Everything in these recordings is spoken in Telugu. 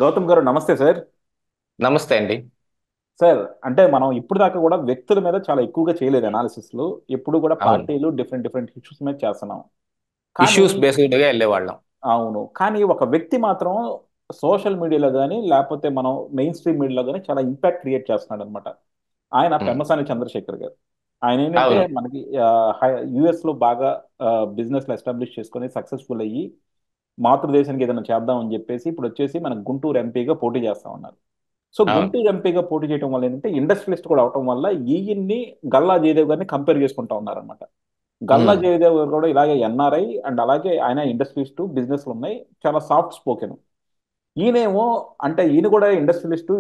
గౌతమ్ గారు నమస్తే సార్. నమస్తే అండి. సార్, అంటే మనం ఇప్పుడు దాకా కూడా వ్యక్తుల మీద చాలా ఎక్కువగా చేయలేదు అనాలిసిస్లు. ఎప్పుడు కూడా అవును. పార్టీలు డిఫరెంట్ డిఫరెంట్ ఇష్యూస్ మీద చేస్తున్నాం. కానీ ఇష్యూస్ బేస్డ్‌గా ఎళ్ళేవాళ్ళం. అవును, కానీ ఒక వ్యక్తి మాత్రం సోషల్ మీడియాలో కానీ లేకపోతే మనం మెయిన్ స్ట్రీమ్ మీడియాలో కానీ చాలా ఇంపాక్ట్ క్రియేట్ చేస్తున్నాడు అనమాట. ఆయన హ్మ్. పెమ్మసాని చంద్రశేఖర్ గారు. ఆయన ఏంటంటే అవును. మనకి యుఎస్ లో బాగా బిజినెస్ ఎస్టాబ్లిష్ చేసుకొని సక్సెస్ఫుల్ అయ్యి మాతృదేశానికి ఏదైనా చేద్దాం అని చెప్పేసి ఇప్పుడు వచ్చేసి మన గుంటూరు ఎంపీగా పోటీ చేస్తా ఉన్నారు. సో అవును. గుంటూరు ఎంపీగా పోటీ చేయడం వల్ల ఏంటంటే ఇండస్ట్రియలిస్ట్ కూడా అవటం వల్ల ఈయన్ని గల్లా జయదేవ్ గారిని కంపేర్ చేసుకుంటా ఉన్నారనమాట. గల్లా హ్మ్. జయదేవ్ గారు కూడా ఇలాగే ఎన్ఆర్ఐ అండ్ అలాగే ఆయన ఇండస్ట్రియలిస్ట్ బిజినెస్లు ఉన్నాయి, చాలా సాఫ్ట్ స్పోకెన్. ఈయనేమో అంటే ఈయన కూడా ఇండస్ట్రియలిస్ట్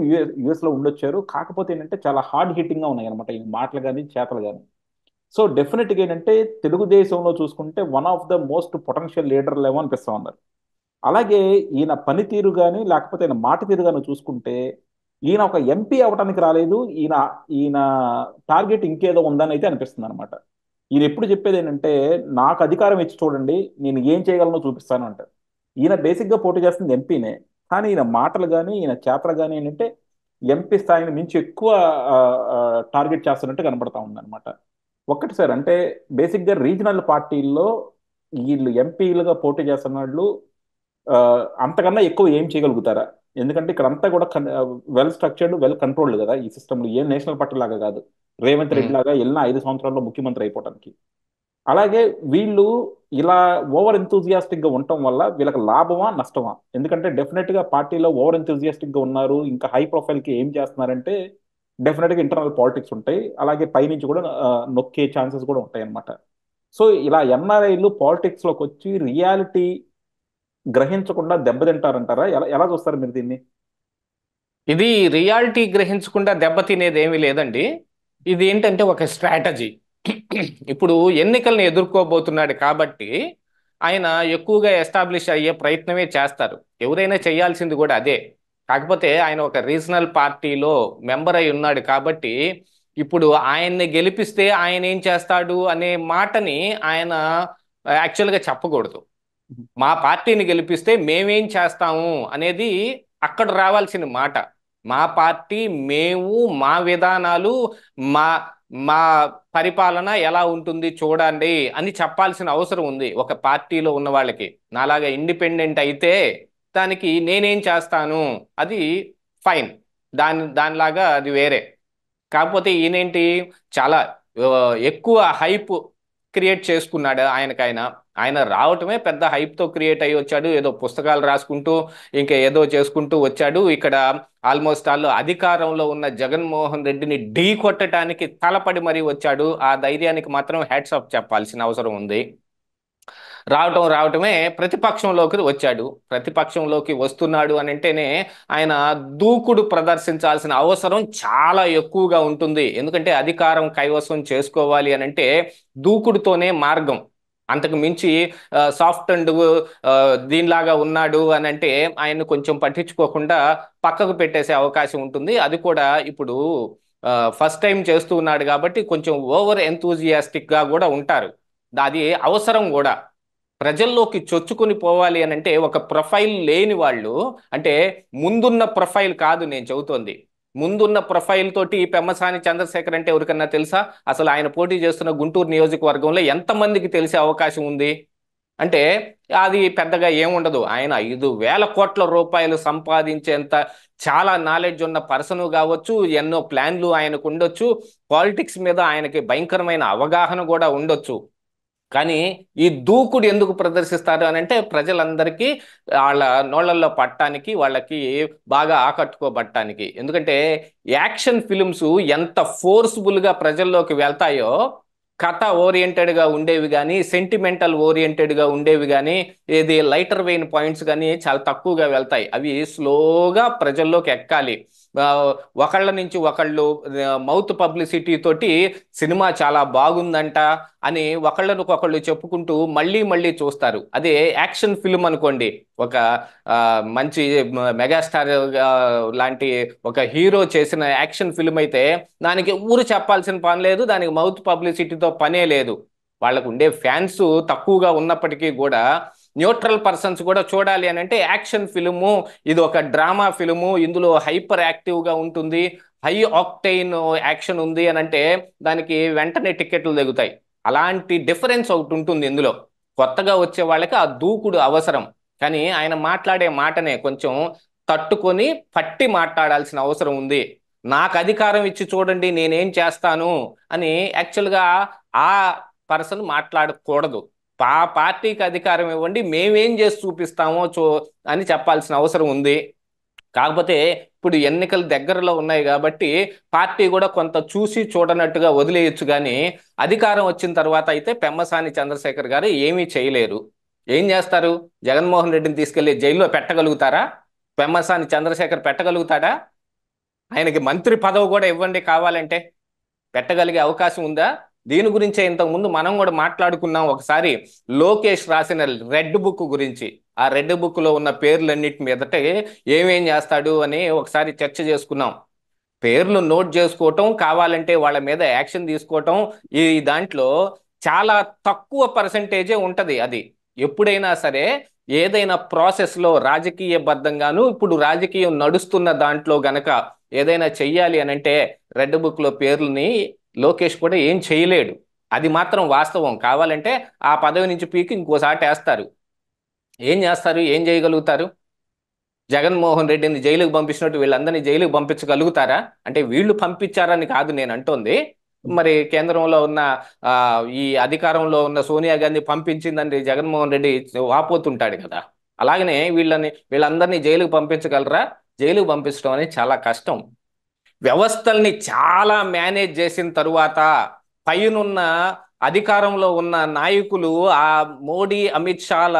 యుఎస్ లో ఉండొచ్చారు, కాకపోతే ఏంటంటే చాలా హార్డ్ హిట్టింగ్ గా ఉన్నాయి అనమాట ఈ మాటలు కానీ చేతలు కానీ. సో డెఫినెట్ గా ఏంటంటే తెలుగుదేశంలో చూసుకుంటే one of the most potential leader లేవో అనిపిస్తా ఉన్నారు. అలాగే ఈయన పనితీరు కానీ లేకపోతే ఈయన మాట తీరు కానీ చూసుకుంటే ఈయన ఒక ఎంపీ అవడానికి రాలేదు. ఈయన ఈయన టార్గెట్ ఇంకేదో ఉందని అయితే అనిపిస్తుంది అనమాట. ఈయన ఎప్పుడు చెప్పేది ఏంటంటే నాకు అధికారం ఇచ్చి చూడండి, నేను ఏం చేయగలనో చూపిస్తాను అంటారు. ఈయన బేసిక్గా పోటీ చేస్తుంది ఎంపీనే, కానీ ఈయన మాటలు కానీ ఈయన చేతలు కానీ ఏంటంటే ఎంపీ స్థాయిని మించి ఎక్కువ టార్గెట్ చేస్తున్నట్టు కనబడతా ఉందన్నమాట. ఒక్కటి సార్, అంటే బేసిక్గా రీజనల్ పార్టీల్లో వీళ్ళు ఎంపీలుగా పోటీ చేస్తున్న వాళ్ళు ఆ, అంతకన్నా ఎక్కువ ఏం చేయగలుగుతారా? ఎందుకంటే ఇక్కడ అంతా కూడా వెల్ స్ట్రక్చర్డ్ వెల్ కంట్రోల్డ్ కదా ఈ సిస్టమ్. ఏం నేషనల్ పార్టీ లాగా కాదు, రేవంత్ రెడ్డి హ్మ్. లాగా వెళ్ళిన 5 సంవత్సరాల్లో ముఖ్యమంత్రి అయిపోవడానికి. అలాగే వీళ్ళు ఇలా ఓవర్ ఎంతూజియాస్టిక్ గా ఉండటం వల్ల వీళ్ళకి లాభమా నష్టమా? ఎందుకంటే డెఫినెట్ గా పార్టీలో ఓవర్ ఎంతూజియాస్టిక్ గా ఉన్నారు, ఇంకా హై ప్రొఫైల్ కి ఏం చేస్తున్నారంటే డెఫినెట్ గా ఇంటర్నల్ పాలిటిక్స్ ఉంటాయి, అలాగే పైనుంచి కూడా నొక్కే ఛాన్సెస్ కూడా ఉంటాయి అన్నమాట. సో ఇలా ఎన్ఆర్ఐలు పాలిటిక్స్ లోకి వచ్చి రియాలిటీ గ్రహించకుండా దెబ్బతింటారంటారా? ఎలా ఎలా చూస్తారు మీరు దీన్ని? ఇది రియాలిటీ గ్రహించకుండా దెబ్బతినేదేమీ లేదండి. ఇది ఏంటంటే ఒక స్ట్రాటజీ. ఇప్పుడు ఎన్నికల్ని ఎదుర్కోబోతున్నాడు కాబట్టి ఆయన ఎక్కువగా ఎస్టాబ్లిష్ అయ్యే ప్రయత్నమే చేస్తారు. ఎవరైనా చేయాల్సింది కూడా అదే. కాకపోతే ఆయన ఒక రీజనల్ పార్టీలో మెంబర్ అయి ఉన్నాడు కాబట్టి ఇప్పుడు ఆయన్ని గెలిపిస్తే ఆయన ఏం చేస్తాడు అనే మాటని ఆయన యాక్చువల్గా చెప్పకూడదు. మా పార్టీని గెలిపిస్తే మేమేం చేస్తాము అనేది అక్కడ రావాల్సిన మాట. మా పార్టీ, మేము, మా విధానాలు, మా మా పరిపాలన ఎలా ఉంటుంది చూడండి అని చెప్పాల్సిన అవసరం ఉంది ఒక పార్టీలో ఉన్న వాళ్ళకి. నాలాగా ఇండిపెండెంట్ అయితే దానికి నేనేం చేస్తాను అది ఫైన్. దానిలాగా అది వేరే. కాకపోతే ఈయనేంటి చాలా ఆ, ఎక్కువ హైప్ క్రియేట్ చేసుకున్నాడు ఆయనకైనా. ఆయన రావటమే పెద్ద హైప్తో క్రియేట్ అయ్యి వచ్చాడు. ఏదో పుస్తకాలు రాసుకుంటూ ఇంకా ఏదో చేసుకుంటూ వచ్చాడు. ఇక్కడ ఆల్మోస్ట్ ఆల్ అధికారంలో ఉన్న జగన్మోహన్ రెడ్డిని ఢీ కొట్టడానికి తలపడి మరీ వచ్చాడు. ఆ ధైర్యానికి మాత్రం హ్యాట్స్ ఆఫ్ చెప్పాల్సిన అవసరం ఉంది. రావటమే ప్రతిపక్షంలోకి వచ్చాడు. ప్రతిపక్షంలోకి వస్తున్నాడు అని అంటేనే ఆయన దూకుడు ప్రదర్శించాల్సిన అవసరం చాలా ఎక్కువగా ఉంటుంది. ఎందుకంటే అధికారం కైవసం చేసుకోవాలి అని అంటే దూకుడుతోనే మార్గం. అంతకు మించి సాఫ్ట్ అండ్ దీనిలాగా ఉన్నాడు అని అంటే ఆయన్ని కొంచెం పట్టించుకోకుండా పక్కకు పెట్టేసే అవకాశం ఉంటుంది. అది కూడా ఇప్పుడు ఫస్ట్ టైం చేస్తూ ఉన్నాడు కాబట్టి కొంచెం ఓవర్ ఎంతూజియాస్టిక్ గా కూడా ఉంటారు. అది అవసరం కూడా. ప్రజల్లోకి చొచ్చుకొని పోవాలి అని అంటే ఒక ప్రొఫైల్ లేని వాళ్ళు, అంటే ముందున్న ప్రొఫైల్ కాదు నేను చెబుతోంది. ముందున్న ప్రొఫైల్ తోటి పెమ్మసాని చంద్రశేఖర్ అంటే ఎవరికన్నా తెలుసా? అసలు ఆయన పోటీ చేస్తున్న గుంటూరు నియోజకవర్గంలో ఎంతమందికి తెలిసే అవకాశం ఉంది అంటే అది పెద్దగా ఏముండదు. ఆయన 5,000 కోట్ల రూపాయలు సంపాదించేంత చాలా నాలెడ్జ్ ఉన్న పర్సన్ కావచ్చు. ఎన్నో ప్లాన్లు ఆయనకు ఉండొచ్చు. పాలిటిక్స్ మీద ఆయనకి భయంకరమైన అవగాహన కూడా ఉండొచ్చు. కానీ ఈ దూకుడు ఎందుకు ప్రదర్శిస్తారు అని అంటే ప్రజలందరికీ వాళ్ళ నోళ్ళల్లో పట్టడానికి, వాళ్ళకి బాగా ఆకట్టుకోబట్టడానికి. ఎందుకంటే యాక్షన్ ఫిల్మ్స్ ఎంత ఫోర్స్ఫుల్గా ప్రజల్లోకి వెళ్తాయో, కథ ఓరియంటెడ్గా ఉండేవి కానీ, సెంటిమెంటల్ ఓరియంటెడ్గా ఉండేవి కానీ, ఏది లైటర్ వెయిన్ పాయింట్స్ కానీ చాలా తక్కువగా వెళ్తాయి. అవి స్లోగా ప్రజల్లోకి ఎక్కాలి. ఆ, ఒకళ్ళ నుంచి ఒకళ్ళు మౌత్ పబ్లిసిటీ తోటి సినిమా చాలా బాగుందంట అని ఒకళ్ళకొకళ్ళు చెప్పుకుంటూ మళ్ళీ మళ్ళీ చూస్తారు. అదే యాక్షన్ ఫిల్మ్ అనుకోండి, ఒక ఆ, మంచి మెగాస్టార్ లాంటి ఒక హీరో చేసిన యాక్షన్ ఫిల్మ్ అయితే దానికి ఊరు చెప్పాల్సిన పని లేదు, దానికి మౌత్ పబ్లిసిటీతో పనే లేదు. వాళ్ళకు ఉండే ఫ్యాన్స్ తక్కువగా ఉన్నప్పటికీ కూడా న్యూట్రల్ పర్సన్స్ కూడా చూడాలి అని అంటే యాక్షన్ ఫిలిము, ఇది ఒక డ్రామా ఫిలిము, ఇందులో హైపర్ యాక్టివ్గా ఉంటుంది, హై ఆక్టైన్ యాక్షన్ ఉంది అని అంటే దానికి వెంటనే టికెట్లు తెగుతాయి. అలాంటి డిఫరెన్స్ ఒకటి ఉంటుంది ఇందులో. కొత్తగా వచ్చే వాళ్ళకి ఆ దూకుడు అవసరం. కానీ ఆయన మాట్లాడే మాటనే కొంచెం తట్టుకొని పట్టి మాట్లాడాల్సిన అవసరం ఉంది. నాకు అధికారం ఇచ్చి చూడండి నేనేం చేస్తాను అని యాక్చువల్గా ఆ పర్సన్ మాట్లాడకూడదు. పార్టీకి అధికారం ఇవ్వండి, మేమేం చేసి చూపిస్తామో అని చెప్పాల్సిన అవసరం ఉంది. కాకపోతే ఇప్పుడు ఎన్నికలు దగ్గరలో ఉన్నాయి కాబట్టి పార్టీ కూడా కొంత చూసి చూడనట్టుగా వదిలేయచ్చు. కానీ అధికారం వచ్చిన తర్వాత అయితే పెమ్మసాని చంద్రశేఖర్ గారు ఏమీ చేయలేరు. ఏం చేస్తారు? జగన్మోహన్ రెడ్డిని తీసుకెళ్లి జైల్లో పెట్టగలుగుతారా? పెమ్మసాని చంద్రశేఖర్ పెట్టగలుగుతాడా? ఆయనకి మంత్రి పదవి కూడా ఇవ్వండి కావాలంటే, పెట్టగలిగే అవకాశం ఉందా? దీని గురించే ఇంతకుముందు మనం కూడా మాట్లాడుకున్నాం ఒకసారి, లోకేష్ రాసిన రెడ్ బుక్ గురించి. ఆ రెడ్ బుక్ లో ఉన్న పేర్లన్నిటి మీదటే ఏమేం చేస్తాడు అని ఒకసారి చర్చ చేసుకున్నాం. పేర్లు నోట్ చేసుకోవటం, కావాలంటే వాళ్ళ మీద యాక్షన్ తీసుకోవటం, ఈ దాంట్లో చాలా తక్కువ పర్సంటేజే ఉంటది. అది ఎప్పుడైనా సరే ఏదైనా ప్రాసెస్లో రాజకీయబద్ధంగాను ఇప్పుడు రాజకీయం నడుస్తున్న దాంట్లో గనక ఏదైనా చెయ్యాలి అని అంటే రెడ్ బుక్ లో పేర్లని లోకేష్ కూడా ఏం చేయలేడు. అది మాత్రం వాస్తవం. కావాలంటే ఆ పదవి నుంచి పీకి ఇంకోసారి వేస్తారు. ఏం చేస్తారు? ఏం చేయగలుగుతారు? జగన్మోహన్ రెడ్డిని జైలుకు పంపించినట్టు వీళ్ళందరినీ జైలుకు పంపించగలుగుతారా? అంటే వీళ్ళు పంపించారని కాదు నేను అంటోంది. మరి కేంద్రంలో ఉన్న ఈ అధికారంలో ఉన్న సోనియా గాంధీ పంపించిందని జగన్మోహన్ రెడ్డి వాపోతుంటాడు కదా. అలాగనే వీళ్ళందరినీ జైలుకు పంపించగలరా? జైలుకు పంపించడం అనేది చాలా కష్టం. వ్యవస్థల్ని చాలా మేనేజ్ చేసిన తరువాత పైనున్న అధికారంలో ఉన్న నాయకులు ఆ మోడీ అమిత్ షాల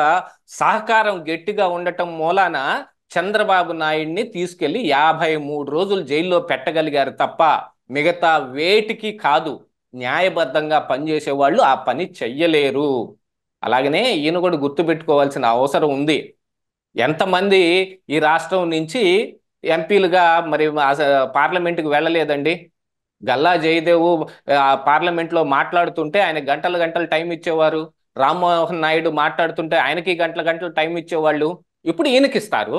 సహకారం గట్టిగా ఉండటం మూలాన చంద్రబాబు నాయుడిని తీసుకెళ్లి 53 రోజులు జైల్లో పెట్టగలిగారు తప్ప మిగతా వేటికి కాదు. న్యాయబద్ధంగా పనిచేసే వాళ్ళు ఆ పని చెయ్యలేరు. అలాగనే ఈయన కూడా గుర్తుపెట్టుకోవాల్సిన అవసరం ఉంది. ఎంతమంది ఈ రాష్ట్రం నుంచి ఎంపీలుగా మరి పార్లమెంటుకు వెళ్ళలేదండి? గల్లా జయదేవ్ పార్లమెంట్లో మాట్లాడుతుంటే ఆయన గంటలు గంటలు టైం ఇచ్చేవారు. రామ్మోహన్ నాయుడు మాట్లాడుతుంటే ఆయనకి గంటల గంటలు టైం ఇచ్చేవాళ్ళు. ఇప్పుడు ఈయనకిస్తారు.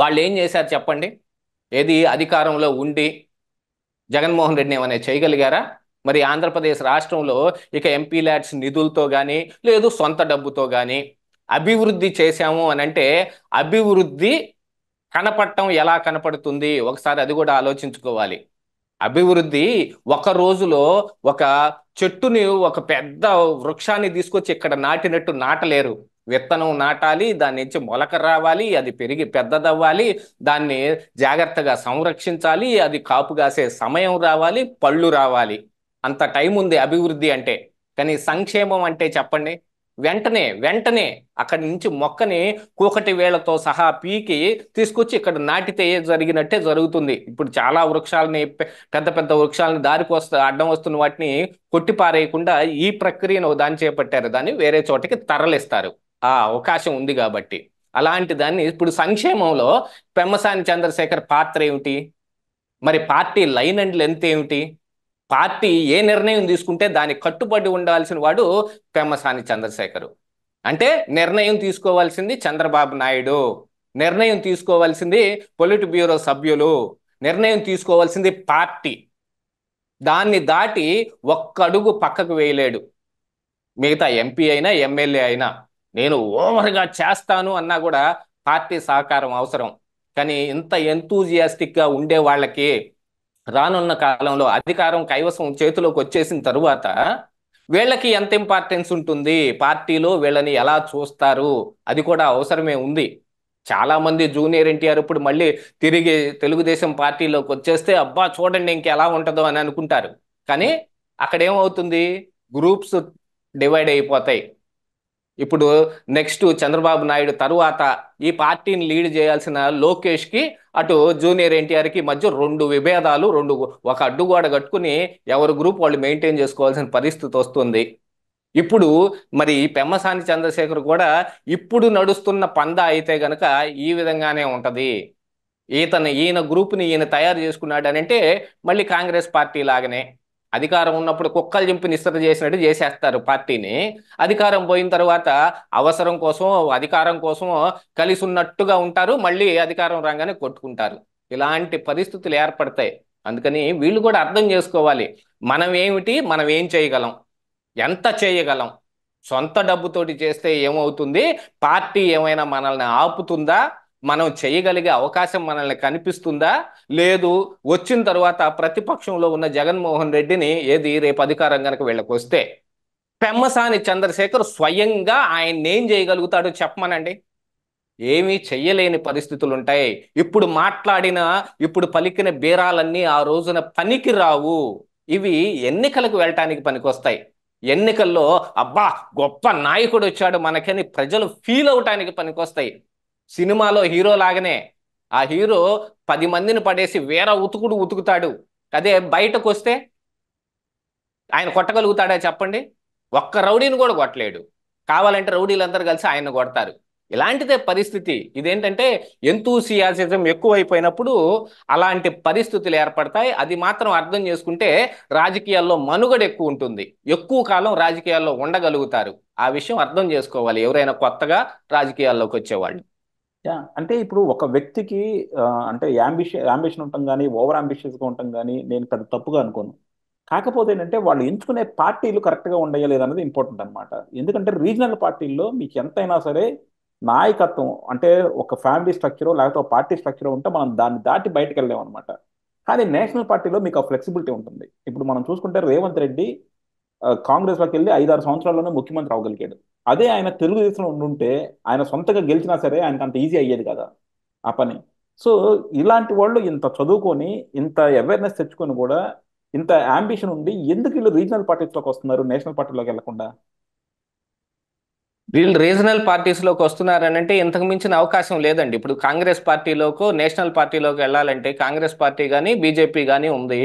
వాళ్ళు ఏం చేశారు చెప్పండి? ఏది అధికారంలో ఉండి జగన్మోహన్ రెడ్డిని ఏమైనా చేయగలిగారా? మరి ఆంధ్రప్రదేశ్ రాష్ట్రంలో ఇక ఎంపీ ల్యాడ్స్ నిధులతో కానీ లేదు సొంత డబ్బుతో కానీ అభివృద్ధి చేశాము అని అంటే అభివృద్ధి కనపడటం ఎలా కనపడుతుంది? ఒకసారి అది కూడా ఆలోచించుకోవాలి. అభివృద్ధి ఒక రోజులో ఒక చెట్టుని, ఒక పెద్ద వృక్షాన్ని తీసుకొచ్చి ఇక్కడ నాటినట్టు నాటలేరు. విత్తనం నాటాలి, దాని నుంచి మొలక రావాలి, అది పెరిగి పెద్దదవ్వాలి, దాన్ని జాగ్రత్తగా సంరక్షించాలి, అది కాపు కాసే సమయం రావాలి, పళ్ళు రావాలి. అంత టైం ఉంది అభివృద్ధి అంటే. కానీ సంక్షేమం అంటే చెప్పండి, వెంటనే వెంటనే అక్కడి నుంచి మొక్కని కూకటి వేళ్లతో సహా పీకి తీసుకొచ్చి ఇక్కడ నాటితే జరిగినట్టే జరుగుతుంది. ఇప్పుడు చాలా వృక్షాలని, పెద్ద పెద్ద వృక్షాలని దారికి అడ్డం వస్తున్న వాటిని కొట్టిపారేయకుండా ఈ ప్రక్రియను దాన్ని చేపట్టారు, దాన్ని వేరే చోటకి తరలిస్తారు. ఆ అవకాశం ఉంది కాబట్టి. అలాంటి దాన్ని ఇప్పుడు సంక్షేమంలో పెమ్మసాని చంద్రశేఖర్ పాత్ర ఏమిటి? మరి పార్టీ లైన్ అండ్ లెంత్ ఏమిటి? పార్టీ ఏ నిర్ణయం తీసుకుంటే దానికి కట్టుబడి ఉండాల్సిన వాడు పెమ్మసాని చంద్రశేఖర్. అంటే నిర్ణయం తీసుకోవాల్సింది చంద్రబాబు నాయుడు, నిర్ణయం తీసుకోవాల్సింది పొలిట్ బ్యూరో సభ్యులు, నిర్ణయం తీసుకోవాల్సింది పార్టీ. దాన్ని దాటి ఒక్క అడుగు పక్కకు వేయలేడు. మిగతా ఎంపీ అయినా ఎమ్మెల్యే అయినా నేను ఓవర్గా చేస్తాను అన్నా కూడా పార్టీ సహకారం అవసరం. కానీ ఇంత ఎంతూజియాస్టిక్గా ఉండే వాళ్ళకి రానున్న కాలంలో అధికారం కైవసం చేతిలోకి వచ్చేసిన తరువాత వీళ్ళకి ఎంత ఇంపార్టెన్స్ ఉంటుంది, పార్టీలో వీళ్ళని ఎలా చూస్తారు, అది కూడా అవసరమే ఉంది. చాలా మంది జూనియర్ ఎన్టీఆర్ ఇప్పుడు మళ్ళీ తిరిగి తెలుగుదేశం పార్టీలోకి వచ్చేస్తే అబ్బా చూడండి ఇంకెలా ఉంటుందో అని అనుకుంటారు. కానీ అక్కడ ఏమవుతుంది? గ్రూప్స్ డివైడ్ అయిపోతాయి. ఇప్పుడు నెక్స్ట్ చంద్రబాబు నాయుడు తరువాత ఈ పార్టీని లీడ్ చేయాల్సిన లోకేష్కి అటు జూనియర్ ఎన్టీఆర్కి మధ్య రెండు విభేదాలు, ఒక అడ్డుగోడ కట్టుకుని ఎవరి గ్రూప్ వాళ్ళు మెయింటైన్ చేసుకోవాల్సిన పరిస్థితి వస్తుంది. ఇప్పుడు మరి పెమ్మసాని చంద్రశేఖర్ కూడా ఇప్పుడు నడుస్తున్న పందా అయితే గనక ఈ విధంగానే ఉంటది. ఈయన గ్రూప్ని ఈయన తయారు చేసుకున్నాడు అని అంటే మళ్ళీ కాంగ్రెస్ పార్టీ లాగానే అధికారం ఉన్నప్పుడు కుక్కలు చింపి నిస్సర చేసినట్టు చేసేస్తారు పార్టీని. అధికారం పోయిన తర్వాత అవసరం కోసం, అధికారం కోసం కలిసి ఉన్నట్టుగా ఉంటారు, మళ్ళీ అధికారం రాగానే కొట్టుకుంటారు. ఇలాంటి పరిస్థితులు ఏర్పడతాయి. అందుకని వీళ్ళు కూడా అర్థం చేసుకోవాలి, మనం ఏమిటి, మనం ఏం చేయగలం, ఎంత చేయగలం. సొంత డబ్బుతోటి చేస్తే ఏమవుతుంది, పార్టీ ఏమైనా మనల్ని ఆపుతుందా, మనం చేయగలిగే అవకాశం మనల్ని కనిపిస్తుందా, లేదు వచ్చిన తర్వాత ప్రతిపక్షంలో ఉన్న జగన్మోహన్ రెడ్డిని ఏది రేపు అధికారం కనుక వీళ్ళకి వస్తే పెమ్మసాని చంద్రశేఖర్ స్వయంగా ఆయన ఏం చేయగలుగుతాడో చెప్పమనండి. ఏమీ చెయ్యలేని పరిస్థితులు ఉంటాయి. ఇప్పుడు మాట్లాడిన, ఇప్పుడు పలికిన బీరాలన్నీ ఆ రోజున పనికి రావు. ఇవి ఎన్నికలకు వెళ్ళటానికి పనికొస్తాయి. ఎన్నికల్లో అబ్బా గొప్ప నాయకుడు వచ్చాడు మనకని ప్రజలు ఫీల్ అవటానికి పనికొస్తాయి. సినిమాలో హీరో లాగానే ఆ హీరో 10 మందిని పడేసి వేరే ఉతుకుడు ఉతుకుతాడు. అదే బయటకు వస్తే ఆయన కొట్టగలుగుతాడా చెప్పండి? ఒక్క రౌడీని కూడా కొట్టలేడు. కావాలంటే రౌడీలందరూ కలిసి ఆయన్ని కొడతారు. ఇలాంటిదే పరిస్థితి. ఇదేంటంటే ఎంతూసియాసిజం ఎక్కువైపోయినప్పుడు అలాంటి పరిస్థితులు ఏర్పడతాయి. అది మాత్రం అర్థం చేసుకుంటే రాజకీయాల్లో మనుగడ ఎక్కువ ఉంటుంది, ఎక్కువ కాలం రాజకీయాల్లో ఉండగలుగుతారు. ఆ విషయం అర్థం చేసుకోవాలి ఎవరైనా కొత్తగా రాజకీయాల్లోకి వచ్చేవాళ్ళు. అంటే ఇప్పుడు ఒక వ్యక్తికి అంటే అంబిషన్ ఉండటం కానీ ఓవర్ అంబిషియస్గా ఉండటం కానీ నేను పెద్ద తప్పుగా అనుకోను. కాకపోతే ఏంటంటే వాళ్ళు ఎంచుకునే పార్టీలు కరెక్ట్గా ఉండయా లేదన్నది ఇంపార్టెంట్ అనమాట. ఎందుకంటే రీజనల్ పార్టీల్లో మీకు ఎంతైనా సరే నాయకత్వం అంటే ఒక ఫ్యామిలీ స్ట్రక్చర్ లేకపోతే ఒక పార్టీ స్ట్రక్చర్ ఉంటే మనం దాన్ని దాటి బయటకు వెళ్ళాం అనమాట. కానీ నేషనల్ పార్టీలో మీకు ఆ ఫ్లెక్సిబిలిటీ ఉంటుంది. ఇప్పుడు మనం చూసుకుంటే రేవంత్ రెడ్డి కాంగ్రెస్లోకి వెళ్ళి 5-6 సంవత్సరాల్లోనే ముఖ్యమంత్రి అవగలిగాడు. అదే ఆయన తెలుగుదేశంలో ఉండుంటే ఆయన సొంతగా గెలిచినా సరే ఆయనకు అంత ఈజీ అయ్యేది కదా ఆ పని. సో ఇలాంటి వాళ్ళు ఇంత చదువుకొని ఇంత అవేర్నెస్ తెచ్చుకొని కూడా ఇంత అంబిషన్ ఉండి ఎందుకు వీళ్ళు రీజనల్ పార్టీస్లోకి వస్తున్నారు నేషనల్ పార్టీలోకి వెళ్లకుండా? వీళ్ళు రీజనల్ పార్టీస్లోకి వస్తున్నారనంటే ఇంతకు మించిన అవకాశం లేదండి. ఇప్పుడు కాంగ్రెస్ పార్టీలోకి, నేషనల్ పార్టీలోకి వెళ్ళాలంటే కాంగ్రెస్ పార్టీ కానీ బీజేపీ కానీ ఉంది.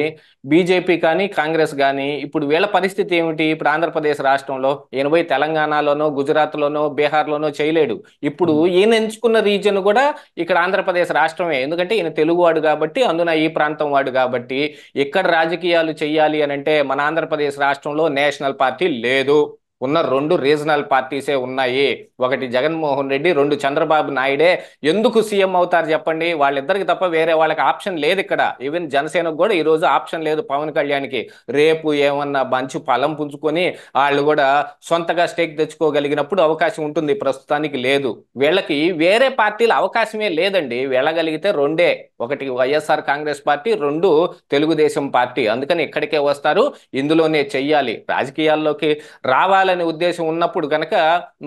బీజేపీ కానీ కాంగ్రెస్ కానీ ఇప్పుడు వీళ్ళ పరిస్థితి ఏమిటి? ఇప్పుడు ఆంధ్రప్రదేశ్ రాష్ట్రంలో ఈయన పోయి తెలంగాణలోనో, గుజరాత్లోనో, బీహార్లోనో చేయలేడు. ఇప్పుడు ఉమ్. ఈయన ఎంచుకున్న రీజన్ కూడా ఇక్కడ ఆంధ్రప్రదేశ్ రాష్ట్రమే. ఎందుకంటే ఈయన తెలుగువాడు కాబట్టి, అందున ఈ ప్రాంతం వాడు కాబట్టి. ఇక్కడ రాజకీయాలు చెయ్యాలి అని అంటే మన ఆంధ్రప్రదేశ్ రాష్ట్రంలో నేషనల్ పార్టీ లేదు. ఉన్న 2 రీజనల్ పార్టీసే ఉన్నాయి. ఒకటి జగన్మోహన్ రెడ్డి, 2 చంద్రబాబు నాయుడే. ఎందుకు సీఎం అవుతారు చెప్పండి? వాళ్ళిద్దరికి తప్ప వేరే వాళ్ళకి ఆప్షన్ లేదు ఇక్కడ. ఈవెన్ జనసేనకు కూడా ఈ రోజు ఆప్షన్ లేదు పవన్ కళ్యాణ్కి. రేపు ఏమన్నా మంచి ఫలం పుంజుకొని వాళ్ళు కూడా సొంతగా స్టేక్ తెచ్చుకోగలిగినప్పుడు అవకాశం ఉంటుంది, ప్రస్తుతానికి లేదు. వీళ్ళకి వేరే పార్టీల అవకాశమే లేదండి. వెళ్ళగలిగితే 2. ఒకటి వైఎస్ఆర్ కాంగ్రెస్ పార్టీ, 2 తెలుగుదేశం పార్టీ. అందుకని ఇక్కడికే వస్తారు, ఇందులోనే చెయ్యాలి. రాజకీయాల్లోకి రావాలనే ఉద్దేశం ఉన్నప్పుడు కనుక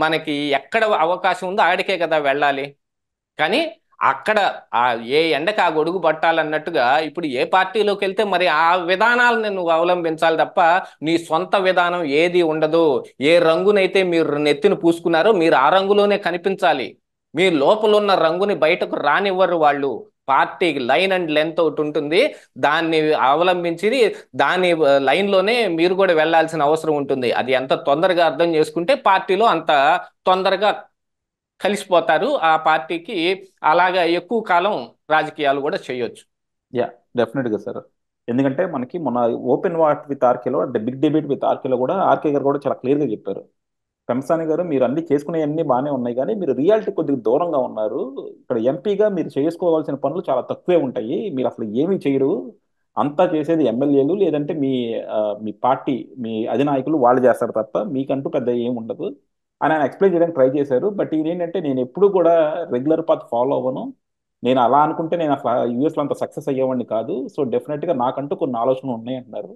మనకి ఎక్కడ అవకాశం ఉందో ఆడికే కదా వెళ్ళాలి. కానీ అక్కడ ఆ ఏ ఎండకి ఆ గొడుగు పట్టాలన్నట్టుగా ఇప్పుడు ఏ పార్టీలోకి వెళ్తే మరి ఆ విధానాలను నువ్వు అవలంబించాలి తప్ప నీ సొంత విధానం ఏది ఉండదు. ఏ రంగునైతే మీరు నెత్తిన పూసుకున్నారో మీరు ఆ రంగులోనే కనిపించాలి. మీ లోపల ఉన్న రంగుని బయటకు రానివ్వరు వాళ్ళు. పార్టీకి లైన్ అండ్ లెంత్ ఒకటి ఉంటుంది, దాన్ని అవలంబించి దాని లైన్లోనే మీరు కూడా వెళ్ళాల్సిన అవసరం ఉంటుంది. అది ఎంత తొందరగా అర్థం చేసుకుంటే పార్టీలో అంత తొందరగా కలిసిపోతారు. ఆ పార్టీకి అలాగా ఎక్కువ కాలం రాజకీయాలు కూడా చేయొచ్చు. యా, డెఫినెట్గా సార్. ఎందుకంటే మనకి మన ఓపెన్ వాట్ విత్ ఆర్కేలో అంటే బిగ్ డిబేట్ విత్ ఆర్కేలో కూడా ఆర్కే గారు కూడా చాలా క్లియర్గా చెప్పారు. పెంసాని గారు మీరు అన్ని చేసుకునేవన్నీ బాగానే ఉన్నాయి కానీ మీరు రియాలిటీ కొద్దిగా దూరంగా ఉన్నారు. ఇక్కడ ఎంపీగా మీరు చేసుకోవాల్సిన పనులు చాలా తక్కువే ఉంటాయి. మీరు అసలు ఏమీ చేయరు. అంతా చేసేది ఎమ్మెల్యేలు లేదంటే మీ పార్టీ మీ అధినాయకులు వాళ్ళు చేస్తారు తప్ప మీకంటూ పెద్ద ఏమి ఉండదు అని ఆయన ఎక్స్ప్లెయిన్ చేయడానికి ట్రై చేశారు. బట్ ఇదేంటంటే నేను ఎప్పుడు కూడా రెగ్యులర్ పాత్ ఫాలో అవ్వను. నేను అలా అనుకుంటే నేను అసలు యూఎస్లో అంత సక్సెస్ అయ్యేవాడిని కాదు. సో డెఫినెట్గా నాకంటూ కొన్ని ఆలోచనలు ఉన్నాయి అంటున్నారు.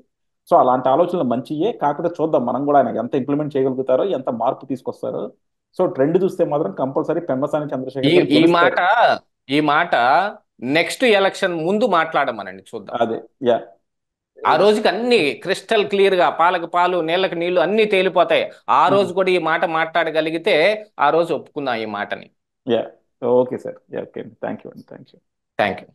సో అలాంటి ఆలోచనలు మంచియే, కాకపోతే చూద్దాం మనం కూడా ఆయన ఎంత ఇంప్లిమెంట్ చేయగలుగుతారో ఎంత మార్పు తీసుకొస్తారో. సో ట్రెండ్ చూస్తే మాత్రం కంపల్సరీ పెమ్మసాని ఈ చంద్రశేఖర్ గారు ఈ గెలుస్తారు. మాట ఈ మాట నెక్స్ట్ ఎలక్షన్ ముందు మాట్లాడమనండి, చూద్దాం. అదే. యా. ఆ రోజుకి అన్ని క్రిస్టల్ క్లియర్ గా పాలకు పాలు నీళ్ళకి నీళ్లు అన్ని తేలిపోతాయి. ఆ రోజు కూడా ఈ మాట మాట్లాడగలిగితే ఆ రోజు ఒప్పుకుందాం ఈ మాటని. Yeah. Okay sir. Yeah, okay. Thank you అండి. Thank you. Thank you.